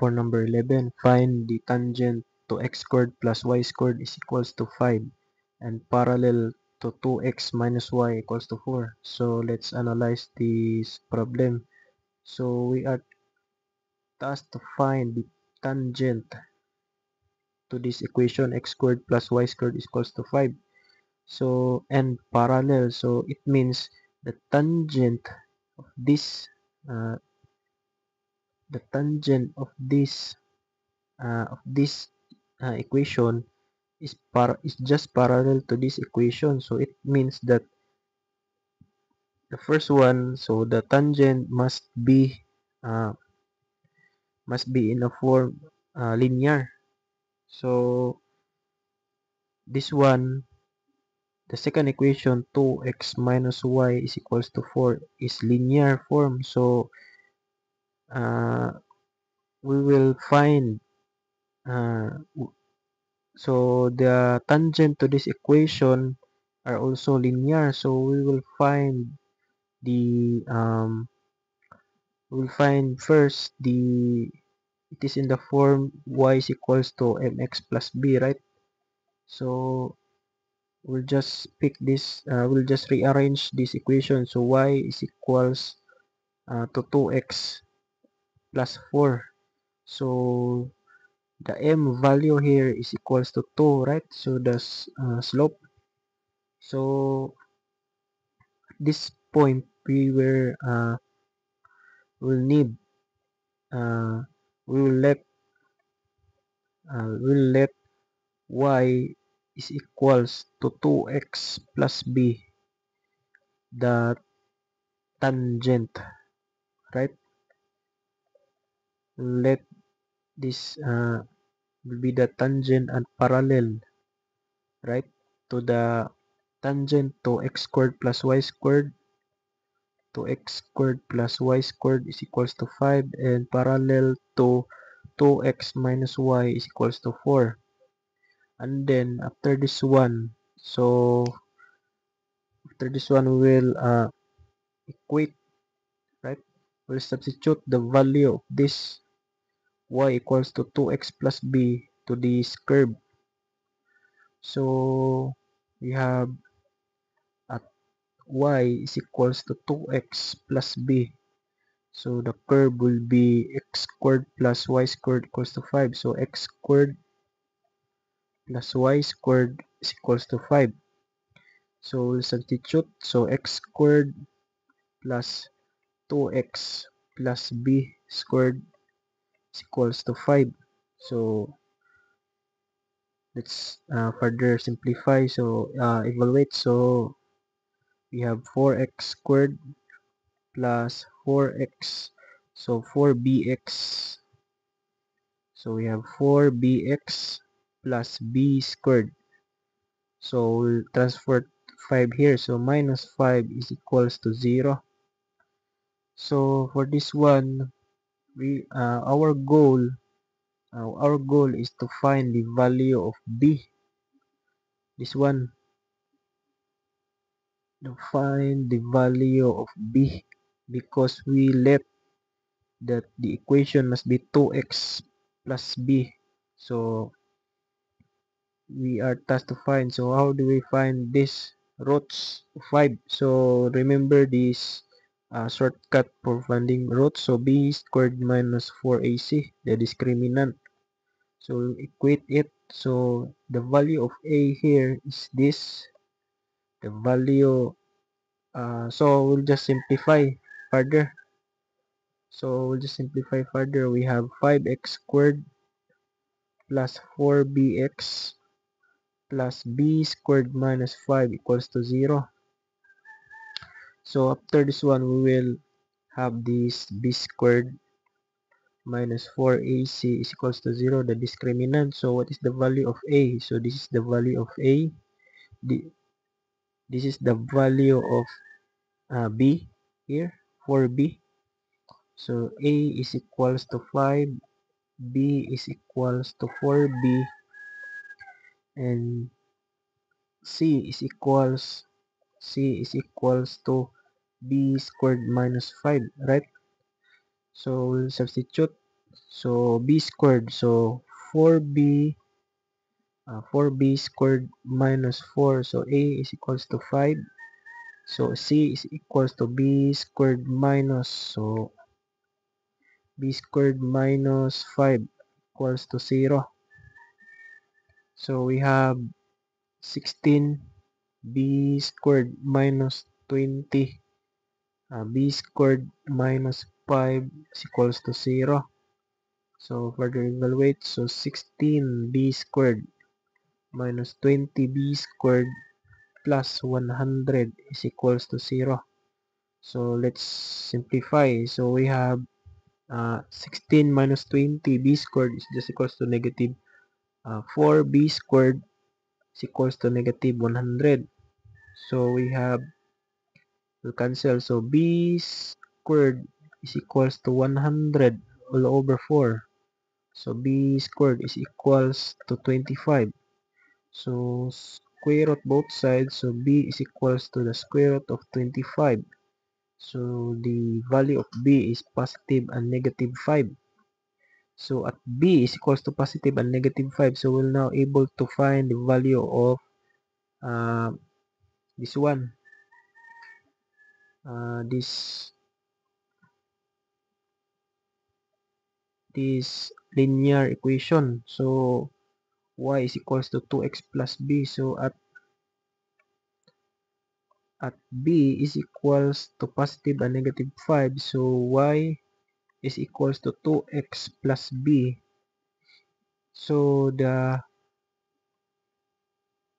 for number 11, find the tangent to x squared plus y squared is equals to 5 and parallel to 2x minus y equals to 4. So let's analyze this problem. So we are tasked to find the tangent to this equation x squared plus y squared is equals to 5. So and parallel, so it means the tangent of this uh, the tangent of this equation is just parallel to this equation. So it means that the first one, so the tangent uh, must be in a form linear. So this one, the second equation 2x minus y is equals to 4 is linear form. So we will find uh, so the tangent to this equation are also linear. So we will find the we'll find first the it is in the form y is equals to mx plus b, right? So we'll just pick this, we'll just rearrange this equation. So y is equals to 2x plus 4. So the m value here is equals to 2, right? So the slope. So at this point will need uh, we will let y is equals to 2x plus b, the tangent, right? Let this will be the tangent and parallel, right, to the tangent to x squared plus y squared, to x squared plus y squared is equals to 5, and parallel to 2x minus y is equals to 4. And then after this one, so after this one we will equate, right? We'll substitute the value of this y equals to 2x plus b to this curve. So we have at y is equals to 2x plus b. So the curve will be x squared plus y squared equals to 5. So x squared plus y squared is equals to 5. So we'll substitute. So x squared plus 2x plus b squared is equals to 5. So let's further simplify. So evaluate. So we have 4x squared plus 4x. So 4bx. So we have 4bx plus b squared. So we'll transfer 5 here. So minus 5 is equals to 0. So for this one, we our goal is to find the value of b. This one, to find the value of b, because we let that the equation must be 2x plus b. So we are tasked to find. So how do we find this roots of 5? So remember this shortcut for finding roots. So b squared minus 4ac, the discriminant. So equate it. So the value of a here is this. The value, so we'll just simplify further. So we'll just simplify further. We have 5x squared plus 4bx plus b squared minus 5 equals to 0. So after this one, we will have this b squared minus 4ac is equals to 0, the discriminant. So what is the value of a? So this is the value of a. This is the value of b here, 4b. So a is equals to 5, b is equals to 4b, and c is equals to b squared minus 5, right? So we'll substitute. So b squared. So 4b 4b squared minus 4. So a is equals to 5. So c is equals to b squared minus. So b squared minus 5 equals to 0. So we have 16 b squared minus 20. B squared minus 5 is equals to 0. So further evaluate. So 16b squared minus 20b squared plus 100 is equals to 0. So let's simplify. So we have 16 minus 20b squared is just equals to negative 4b squared is equals to negative 100. So we have will cancel. So b squared is equals to 100 all over 4. So b squared is equals to 25. So square root both sides. So b is equals to the square root of 25. So the value of b is positive and negative 5. So at b is equals to positive and negative 5. So we're now able to find the value of uh, this one. This linear equation. So y is equals to 2x plus b. So at b is equals to positive and negative 5. So y is equals to 2x plus b. So the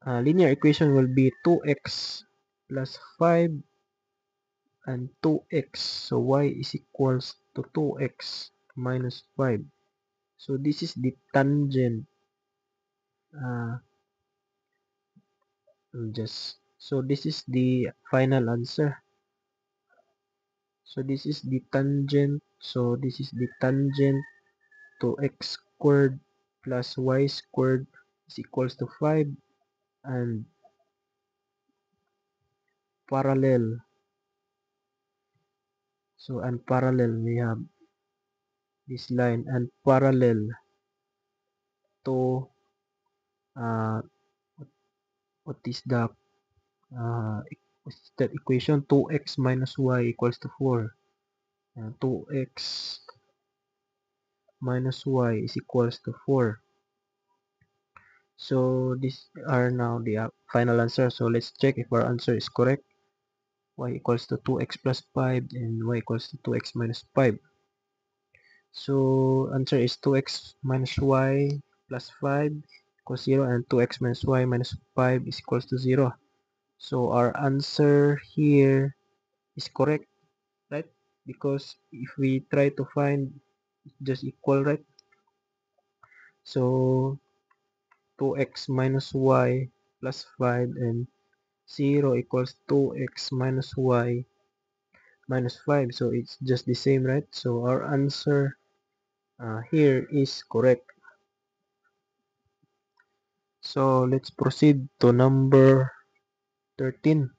linear equation will be 2x plus 5 and 2x. So y is equals to 2x minus 5. So this is the tangent. So this is the final answer. So this is the tangent. So this is the tangent to x squared plus y squared is equals to 5, and parallel. So and parallel we have this line, and parallel to uh, what is the what's that equation? 2x minus y equals to 4. 2x minus y is equals to 4. So these are now the final answer. So let's check if our answer is correct. Y equals to 2x plus 5 and y equals to 2x minus 5. So answer is 2x minus y plus 5 equals 0, and 2x minus y minus 5 is equals to 0. So our answer here is correct, right? Because if we try to find just equal, right? So 2x minus y plus 5 and 0 equals 2x minus y minus 5. So it's just the same, right? So our answer here is correct. So let's proceed to number 13.